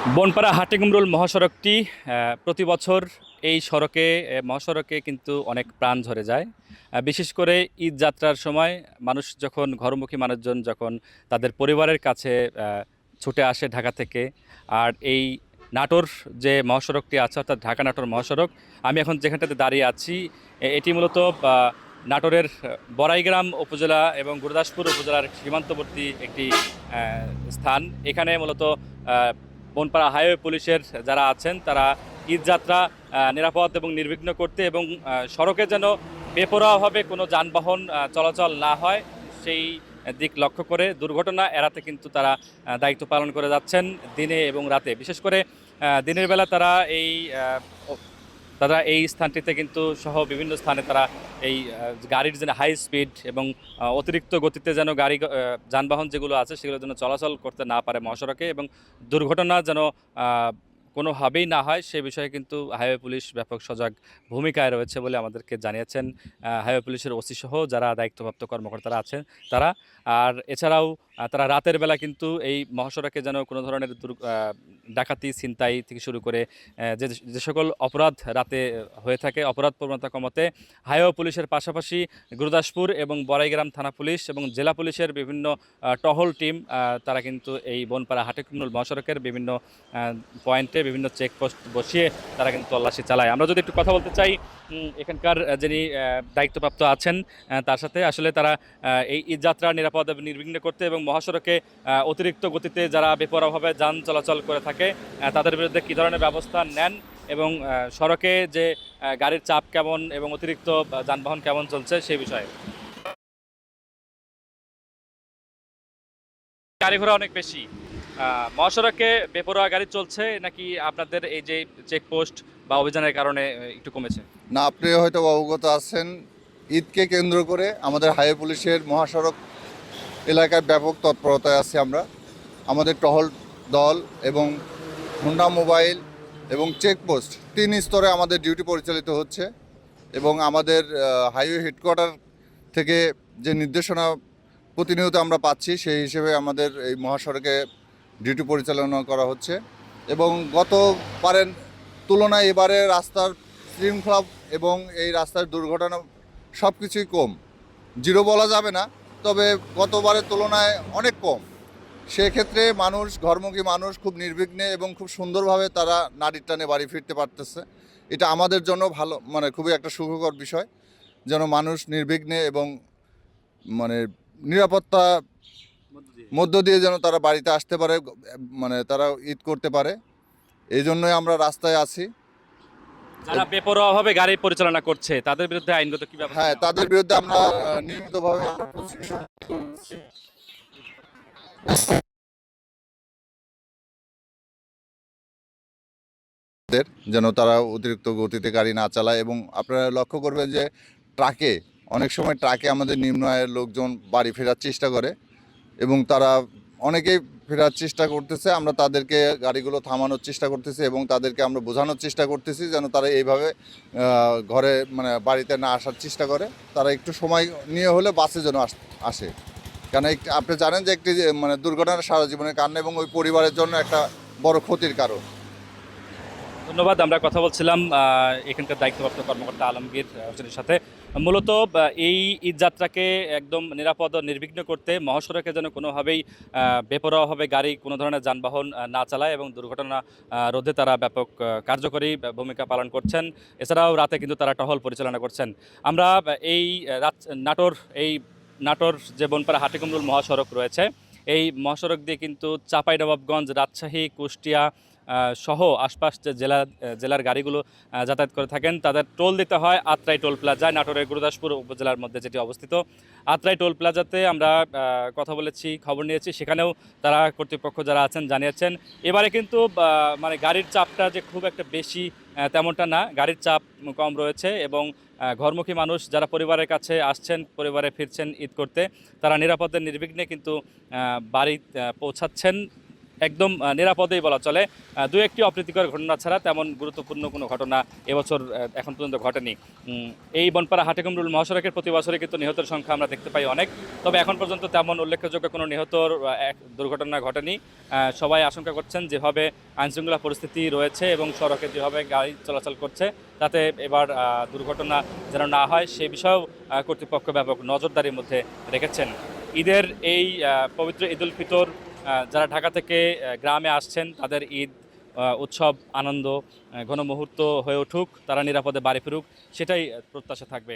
বনপাড়া হাটিকুমরুল মহাসড়কটি প্রতি বছর এই মহাসড়কে কিন্তু অনেক প্রাণ ঝরে যায়। বিশেষ করে ঈদ যাত্রার সময় মানুষ যখন ঘরমুখী মানুষজন যখন তাদের পরিবারের কাছে ছুটে আসে ঢাকা থেকে। আর এই নাটোর যে মহাসড়কটি আছে অর্থাৎ ঢাকা নাটোর মহাসড়ক, আমি এখন যেখানটাতে দাঁড়িয়ে আছি এটি মূলত নাটোরের বড়াইগ্রাম উপজেলা এবং গুরুদাসপুর উপজেলার সীমান্তবর্তী একটি স্থান। এখানে মূলত বনপাড়া হাইওয়ে পুলিশের যারা আছেন তারা ঈদযাত্রা নিরাপদ এবং নির্বিঘ্ন করতে এবং সড়কে যেন বেপরোয়াভাবে কোনো যানবাহন চলাচল না হয় সেই দিক লক্ষ্য করে দুর্ঘটনা এড়াতে কিন্তু তারা দায়িত্ব পালন করে যাচ্ছেন দিনে এবং রাতে। বিশেষ করে দিনের বেলা তারা এই স্থানটিতে কিন্তু সহ বিভিন্ন স্থানে তারা এই গাড়ির যেন হাই স্পিড এবং অতিরিক্ত গতিতে যেন যানবাহন যেগুলো আছে সেগুলো যেন চলাচল করতে না পারে মহাসড়কে এবং দুর্ঘটনা যেন কোনোভাবেই না হয় সে বিষয়ে কিন্তু হাইওয়ে পুলিশ ব্যাপক সজাগ ভূমিকায় রয়েছে বলে আমাদেরকে জানিয়েছেন হাইওয়ে পুলিশের ওসি সহ যারা দায়িত্বপ্রাপ্ত কর্মকর্তারা আছেন তারা। আর এছাড়াও তারা রাতের বেলা কিন্তু এই মহাসড়কে যেন কোনো ধরনের ডাকাতি ছিনতাই থেকে শুরু করে যে যে সকল অপরাধ রাতে হয়ে থাকে অপরাধ প্রবণতা কমাতে হাইওয়ে পুলিশের পাশাপাশি গুরুদাসপুর এবং বড়াইগ্রাম থানা পুলিশ এবং জেলা পুলিশের বিভিন্ন টহল টিম তারা কিন্তু এই বনপাড়া হাটিকুমরুল মহাসড়কের বিভিন্ন পয়েন্টে বিভিন্ন চেকপোস্ট বসিয়ে তারা কিন্তু তল্লাশি চালায়। আমরা যদি একটু কথা বলতে চাই এখানকার যিনি দায়িত্বপ্রাপ্ত আছেন তার সাথে, আসলে তারা এই ঈদযাত্রা নিরাপদ এবং নির্বিঘ্ন করতে এবং মহাসড়কে অতিরিক্ত গতিতে যারা বেপরোয়াভাবে যান চলাচল করে থাকে তাদের বিরুদ্ধে কী ধরনের ব্যবস্থা নেন এবং সড়কে যে গাড়ির চাপ কেমন এবং অতিরিক্ত যানবাহন কেমন চলছে সেই বিষয়ে। গাড়ি ঘোড়া অনেক বেশি, মহাসড়কে বেপরোয়া গাড়ি চলছে নাকি আপনাদের এই যে চেকপোস্ট বা অভিযানের কারণে একটু কমেছে? না, আপনি হয়তো অবগত আছেন, ঈদকে কেন্দ্র করে আমাদের হাইওয়ে পুলিশের মহাসড়ক এলাকায় ব্যাপক তৎপরতায় আছি আমরা। আমাদের টহল দল এবং হুন্ডা মোবাইল এবং চেকপোস্ট 3 স্তরে আমাদের ডিউটি পরিচালিত হচ্ছে এবং আমাদের হাইওয়ে হেডকোয়ার্টার থেকে যে নির্দেশনা প্রতিনিয়ত আমরা পাচ্ছি সেই হিসেবে আমাদের এই মহাসড়কে ডিউটি পরিচালনা করা হচ্ছে এবং গতবারের তুলনায় এবারে রাস্তার শৃঙ্খলা এবং এই রাস্তার দুর্ঘটনা সব কিছুই কম, জিরো বলা যাবে না, তবে গতবারের তুলনায় অনেক কম। সেক্ষেত্রে ঘরমুখী মানুষ খুব নির্বিঘ্নে এবং খুব সুন্দরভাবে তারা নাড়ির টানে বাড়ি ফিরতে পারতেছে। এটা আমাদের জন্য ভালো, খুবই একটা সুখকর বিষয় যেন মানুষ নির্বিঘ্নে এবং মানে নিরাপত্তা মধ্য দিয়ে যেন তারা বাড়িতে আসতে পারে, তারা ঈদ করতে পারে। এই জন্যই আমরা রাস্তায় আছি। যারা বেপরোয়াভাবে গাড়ি পরিচালনা করছে তাদের বিরুদ্ধে আইনগত কি ব্যবস্থা? হ্যাঁ, তাদের বিরুদ্ধে আমরা নিয়মিতভাবে যেন তারা অতিরিক্ত গতিতে গাড়ি না চালায়। এবং আপনারা লক্ষ্য করবেন যে অনেক সময় ট্রাকে আমাদের নিম্ন আয়ের লোকজন বাড়ি ফেরার চেষ্টা করে এবং তারা অনেকেই ফেরার চেষ্টা করতেছে। আমরা তাদেরকে গাড়িগুলো থামানোর চেষ্টা করতেছি এবং তাদেরকে আমরা বোঝানোর চেষ্টা করতেছি যেন তারা এইভাবে ঘরে বাড়িতে না আসার চেষ্টা করে। তারা একটু সময় নিয়ে হলে বাসে যেন আসে, কারণ আপনি জানেন যে একটি দুর্ঘটনা সারা জীবনের কারণ এবং ওই পরিবারের জন্য একটা বড় ক্ষতির কারণ। ধন্যবাদ। আমরা কথা বলছিলাম এখানকার দায়িত্বপ্রাপ্ত কর্মকর্তা আলমগীর হোসেনের সাথে। মূলত এই ঈদযাত্রাকে একদম নিরাপদ ও নির্বিঘ্ন করতে মহাসড়কে যেন কোনোভাবেই বেপরোয়াভাবে গাড়ি কোনো ধরনের যানবাহন না চালায় এবং দুর্ঘটনা রোধে তারা ব্যাপক কার্যকরী ভূমিকা পালন করছেন। এছাড়াও রাতে কিন্তু তারা টহল পরিচালনা করছেন। আমরা এই নাটোর যে বনপাড়া হাটিকুমরুল মহাসড়ক রয়েছে এই মহাসড়ক দিয়ে কিন্তু চাঁপাইনবাবগঞ্জ, রাজশাহী, কুষ্টিয়া সহ আশপাশ যে জেলার গাড়িগুলো যাতায়াত করে থাকেন তাদের টোল দিতে হয় আত্রাই টোল প্লাজায়, নাটোরের গুরুদাসপুর উপজেলার মধ্যে যেটি অবস্থিত। আত্রাই টোল প্লাজাতে আমরা কথা বলেছি, খবর নিয়েছি, সেখানেও তারা কর্তৃপক্ষ যারা আছেন জানিয়েছেন এবারে কিন্তু গাড়ির চাপটা যে খুব একটা বেশি তেমনটা না, গাড়ির চাপ কম রয়েছে এবং ঘরমুখী মানুষ যারা পরিবারের কাছে আসছেন, পরিবারে ফিরছেন ঈদ করতে, তারা নিরাপদে নির্বিঘ্নে কিন্তু বাড়ি পৌঁছাচ্ছেন একদম নিরাপদেই বলা চলে। দু একটি অপ্রীতিকর ঘটনা ছাড়া তেমন গুরুত্বপূর্ণ কোনো ঘটনা এবছর এখন পর্যন্ত ঘটেনি। এই বনপাড়া হাটিকুমরুল মহাসড়কের প্রতি বছরে কিন্তু নিহতের সংখ্যা আমরা দেখতে পাই অনেক, তবে এখন পর্যন্ত তেমন উল্লেখযোগ্য কোনো নিহতর এক দুর্ঘটনা ঘটেনি। সবাই আশঙ্কা করছেন যেভাবে আইনশৃঙ্খলা পরিস্থিতি রয়েছে এবং সড়কে যেভাবে গাড়ি চলাচল করছে, তাতে এবার দুর্ঘটনা যেন না হয় সে বিষয়েও কর্তৃপক্ষ ব্যাপক নজরদারির মধ্যে রেখেছেন। ঈদের এই পবিত্র ঈদ উল ফিতর যারা ঢাকা থেকে গ্রামে আসছেন তাদের ঈদ উৎসব আনন্দ ঘন মুহূর্ত হয়ে উঠুক, তারা নিরাপদে বাড়ি ফিরুক, সেটাই প্রত্যাশা থাকবে।